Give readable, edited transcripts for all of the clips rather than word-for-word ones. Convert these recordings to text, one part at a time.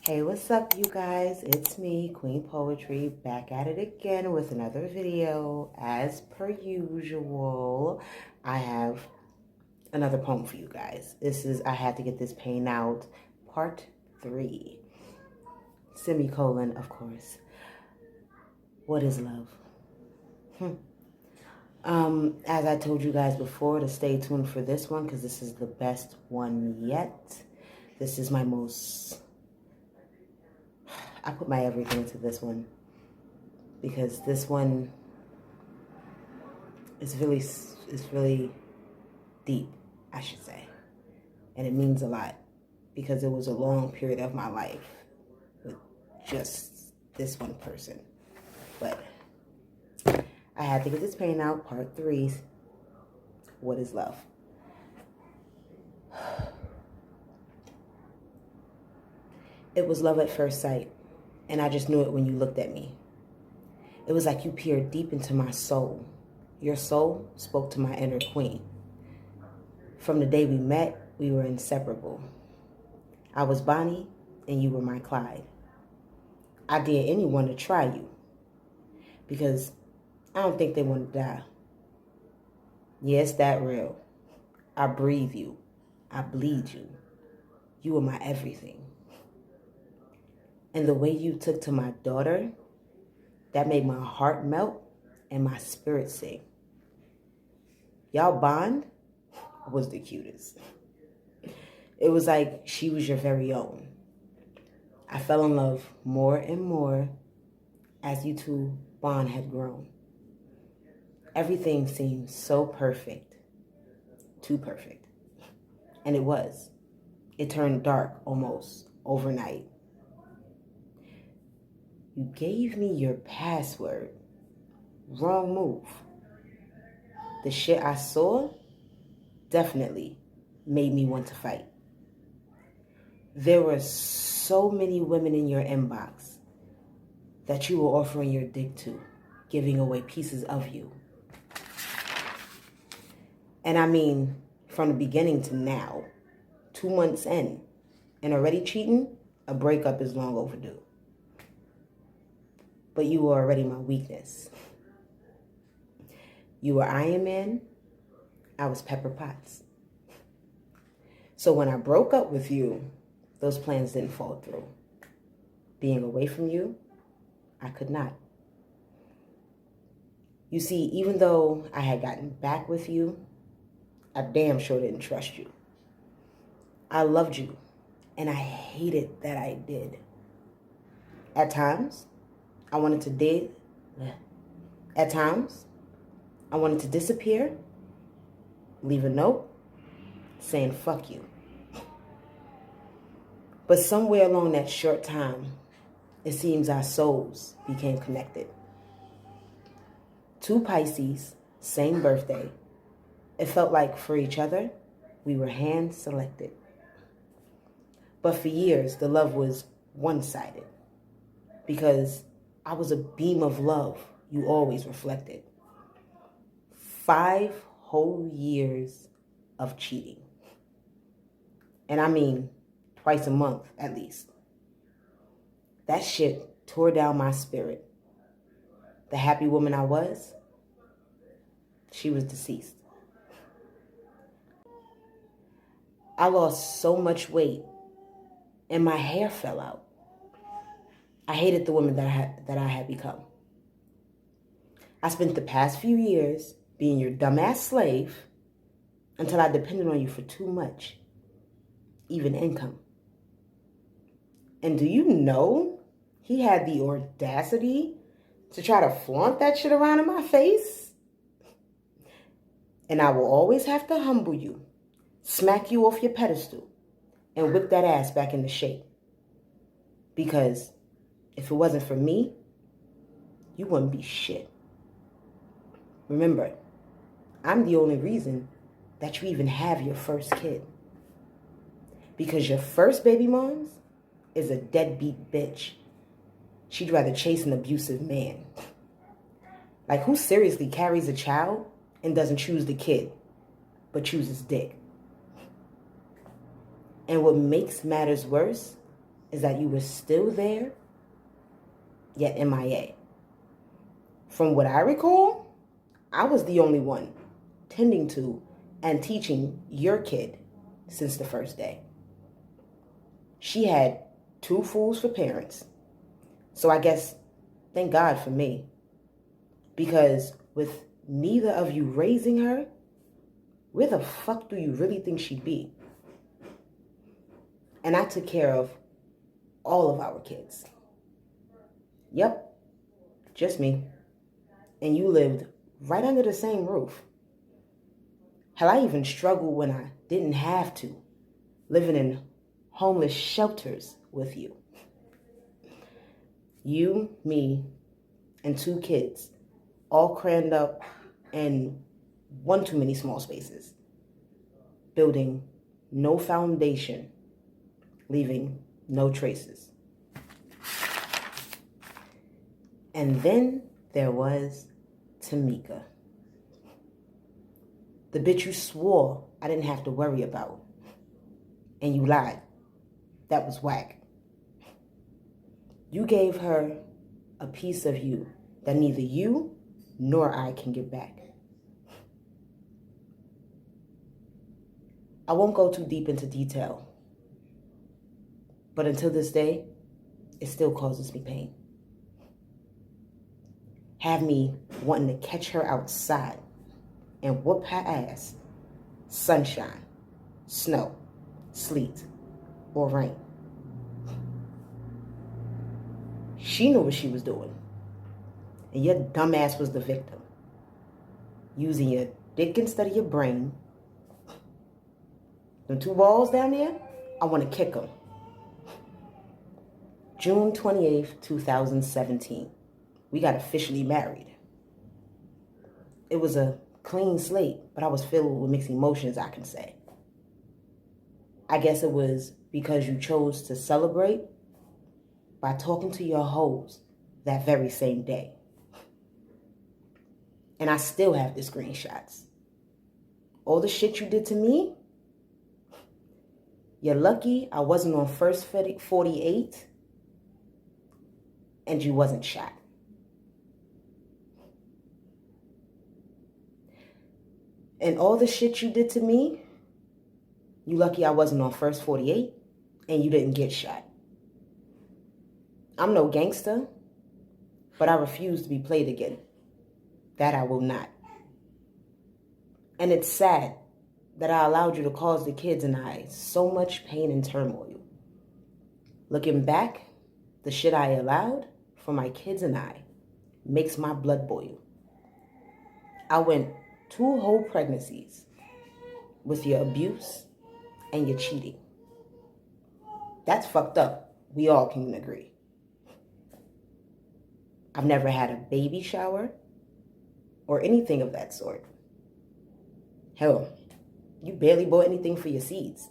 Hey, what's up, you guys? It's me, Queen Poetry, back at it again with another video. As per usual, I have another poem for you guys. This is I Had to Get This Pain Out, part 3. Semicolon, of course. What is love? As I told you guys before, to stay tuned for this one, because this is the best one yet. This is my most... I put my everything into this one because this one is really deep, I should say. And it means a lot because it was a long period of my life with just this one person. But I had to get this pain out, part 3. What is love? It was love at first sight. And I just knew it when you looked at me. It was like you peered deep into my soul. Your soul spoke to my inner queen. From the day we met, we were inseparable. I was Bonnie, and you were my Clyde. I dare anyone to try you, because I don't think they want to die. Yes, that real. I breathe you. I bleed you. You are my everything. And the way you took to my daughter, that made my heart melt and my spirit sing. Y'all bond was the cutest. It was like she was your very own. I fell in love more and more as you two bond had grown. Everything seemed so perfect, too perfect. And it was. It turned dark almost overnight. You gave me your password. Wrong move. The shit I saw definitely made me want to fight. There were so many women in your inbox that you were offering your dick to, giving away pieces of you. And I mean, from the beginning to now, 2 months in, and already cheating, a breakup is long overdue. But you were already my weakness. You were Iron Man, I was Pepper Potts. So when I broke up with you, those plans didn't fall through. Being away from you, I could not. You see, even though I had gotten back with you, I damn sure didn't trust you. I loved you, and I hated that I did. At times, I wanted to date. At times, I wanted to disappear, leave a note saying fuck you. But somewhere along that short time, it seems our souls became connected. 2 Pisces, same birthday. It felt like for each other, we were hand selected. But for years, the love was one-sided because I was a beam of love you always reflected. 5 whole years of cheating. And I mean, twice a month at least. That shit tore down my spirit. The happy woman I was, she was deceased. I lost so much weight and my hair fell out. I hated the woman that I had become. I spent the past few years being your dumbass slave until I depended on you for too much, even income. And do you know he had the audacity to try to flaunt that shit around in my face? And I will always have to humble you, smack you off your pedestal, and whip that ass back into shape. Because if it wasn't for me, you wouldn't be shit. Remember, I'm the only reason that you even have your first kid. Because your first baby mom's is a deadbeat bitch. She'd rather chase an abusive man. Like, who seriously carries a child and doesn't choose the kid, but chooses dick? And what makes matters worse is that you were still there, yet MIA. From what I recall, I was the only one tending to and teaching your kid since the first day. She had 2 fools for parents. So I guess, thank God for me. Because with neither of you raising her, where the fuck do you really think she'd be? And I took care of all of our kids. Yep, just me. And you lived right under the same roof. Hell, I even struggled when I didn't have to, living in homeless shelters with you. You, me, and 2 kids, all crammed up in one too many small spaces, building no foundation, leaving no traces. And then there was Tamika. The bitch you swore I didn't have to worry about. And you lied. That was whack. You gave her a piece of you that neither you nor I can get back. I won't go too deep into detail, but until this day, it still causes me pain. Have me wanting to catch her outside and whoop her ass, sunshine, snow, sleet, or rain. She knew what she was doing, and your dumb ass was the victim, using your dick instead of your brain. Them 2 balls down there, I want to kick them. June 28th, 2017. We got officially married. It was a clean slate, but I was filled with mixed emotions, I can say. I guess it was because you chose to celebrate by talking to your hoes that very same day. And I still have the screenshots. All the shit you did to me, you're lucky I wasn't on first 48 and you wasn't shot. And all the shit you did to me, you lucky I wasn't on first 48 and you didn't get shot. I'm no gangster, but I refuse to be played again. That I will not. And it's sad that I allowed you to cause the kids and I so much pain and turmoil. Looking back, the shit I allowed for my kids and I makes my blood boil. I went 2 whole pregnancies with your abuse and your cheating. That's fucked up. We all can agree. I've never had a baby shower or anything of that sort. Hell, you barely bought anything for your seeds.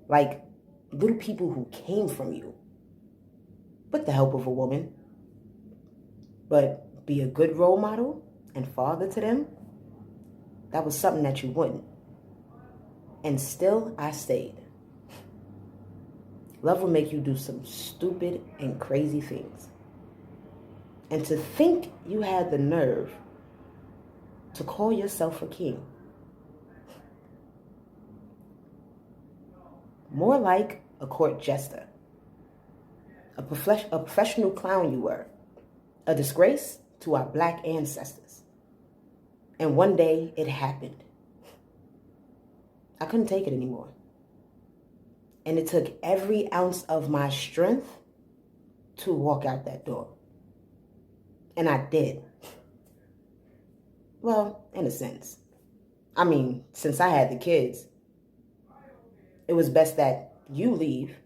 Like little people who came from you with the help of a woman. But be a good role model and father to them, that was something that you wouldn't. And still, I stayed. Love will make you do some stupid and crazy things. And to think you had the nerve to call yourself a king. More like a court jester. A professional clown you were. A disgrace to our black ancestors. And one day it happened. I couldn't take it anymore. And it took every ounce of my strength to walk out that door. And I did. Well, in a sense. I mean, since I had the kids, it was best that you leave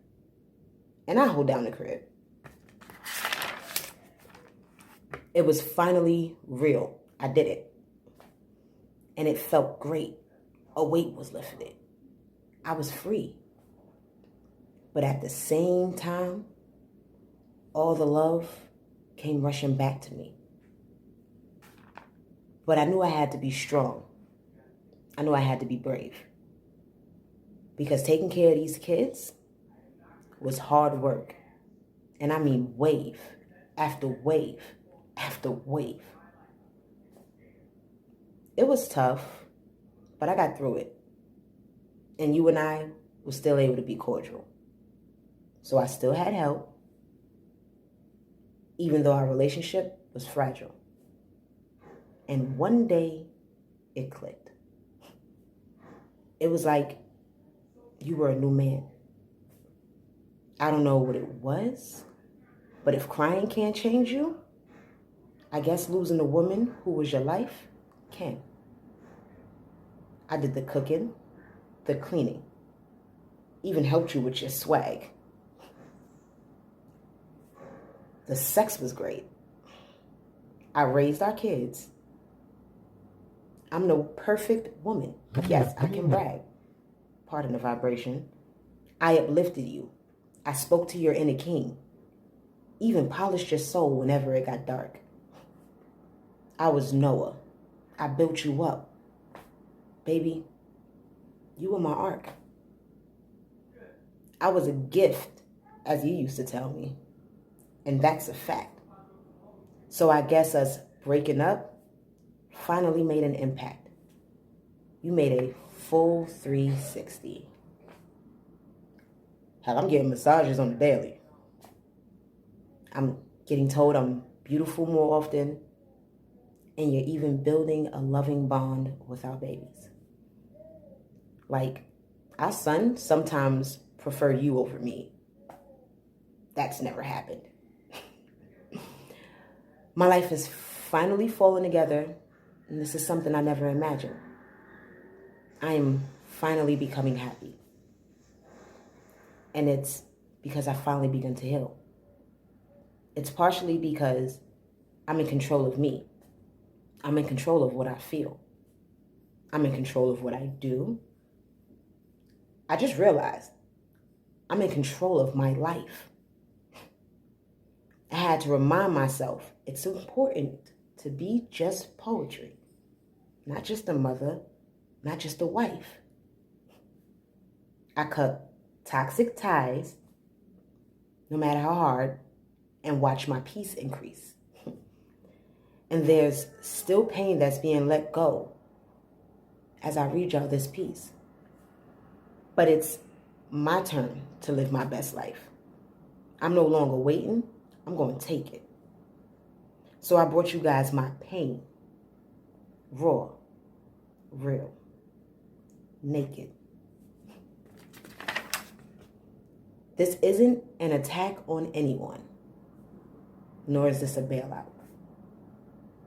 and I hold down the crib. It was finally real. I did it. And it felt great. A weight was lifted. I was free. But at the same time, all the love came rushing back to me. But I knew I had to be strong. I knew I had to be brave. Because taking care of these kids was hard work. And I mean wave after wave after wave. It was tough, but I got through it. And you and I were still able to be cordial. So I still had help, even though our relationship was fragile. And one day, it clicked. It was like you were a new man. I don't know what it was, but if crying can't change you, I guess losing a woman who was your life can. I did the cooking, the cleaning, even helped you with your swag. The sex was great. I raised our kids. I'm no perfect woman. Yes, I can brag. Pardon the vibration. I uplifted you. I spoke to your inner king. Even polished your soul whenever it got dark. I was Noah. I built you up. Baby, you were my ark. I was a gift, as you used to tell me. And that's a fact. So I guess us breaking up finally made an impact. You made a full 360. Hell, I'm getting massages on the daily. I'm getting told I'm beautiful more often. And you're even building a loving bond with our babies. Like, our son sometimes prefer you over me. That's never happened. My life is finally falling together, and this is something I never imagined. I am finally becoming happy. And it's because I finally begun to heal. It's partially because I'm in control of me. I'm in control of what I feel. I'm in control of what I do. I just realized I'm in control of my life. I had to remind myself it's important to be just poetry, not just a mother, not just a wife. I cut toxic ties, no matter how hard, and watch my peace increase. And there's still pain that's being let go as I read y'all this piece. But it's my turn to live my best life. I'm no longer waiting. I'm going to take it. So I brought you guys my pain. Raw, real, naked. This isn't an attack on anyone, nor is this a bailout.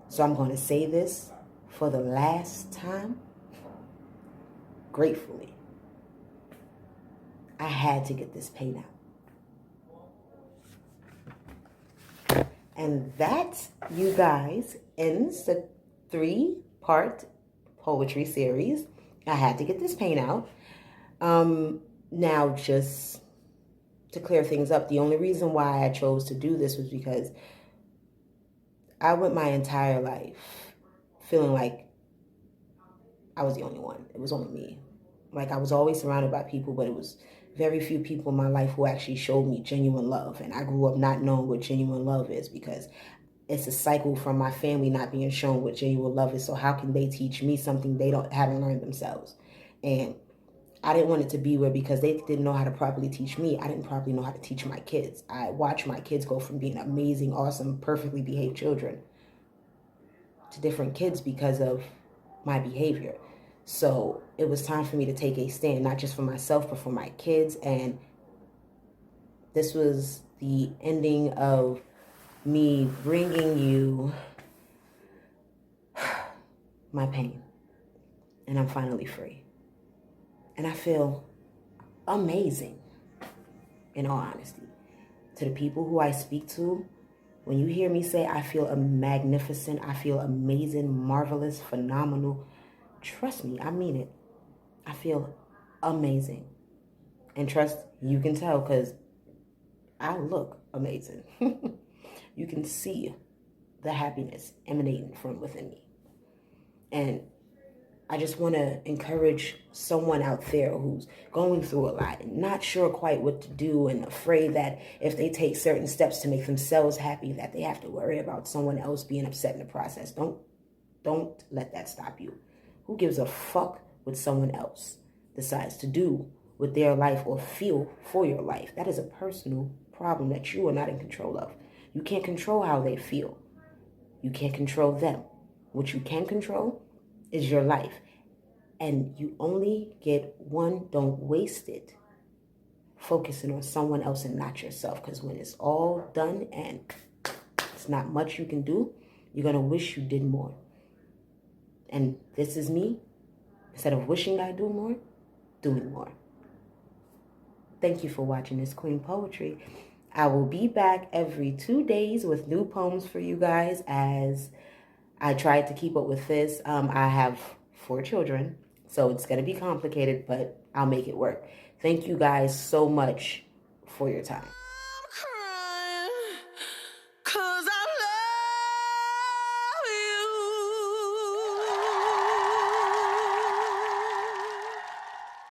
So I'm going to say this for the last time, gratefully. I had to get this pain out. And that, you guys, ends the 3-part poetry series. I had to get this pain out. Now, just to clear things up, the only reason why I chose to do this was because I went my entire life feeling like I was the only one. It was only me. Like, I was always surrounded by people, but it was very few people in my life who actually showed me genuine love. And I grew up not knowing what genuine love is because it's a cycle from my family not being shown what genuine love is. So how can they teach me something they haven't learned themselves? And I didn't want it to be where because they didn't know how to properly teach me, I didn't properly know how to teach my kids. I watched my kids go from being amazing, awesome, perfectly behaved children to different kids because of my behavior. So it was time for me to take a stand, not just for myself, but for my kids. And this was the ending of me bringing you my pain. And I'm finally free. And I feel amazing, in all honesty. To the people who I speak to, when you hear me say I feel magnificent, I feel amazing, marvelous, phenomenal, trust me, I mean it. I feel amazing. And trust, you can tell because I look amazing. You can see the happiness emanating from within me. And I just want to encourage someone out there who's going through a lot and not sure quite what to do and afraid that if they take certain steps to make themselves happy, that they have to worry about someone else being upset in the process. Don't let that stop you. Who gives a fuck what someone else decides to do with their life or feel for your life? That is a personal problem that you are not in control of. You can't control how they feel. You can't control them. What you can control is your life. And you only get one. Don't waste it focusing on someone else and not yourself. Because when it's all done and it's not much you can do, you're going to wish you did more. And this is me. Instead of wishing I do more, doing more. Thank you for watching this Queen Poetry. I will be back every 2 days with new poems for you guys as I tried to keep up with this. I have 4 children, so it's going to be complicated, but I'll make it work. Thank you guys so much for your time.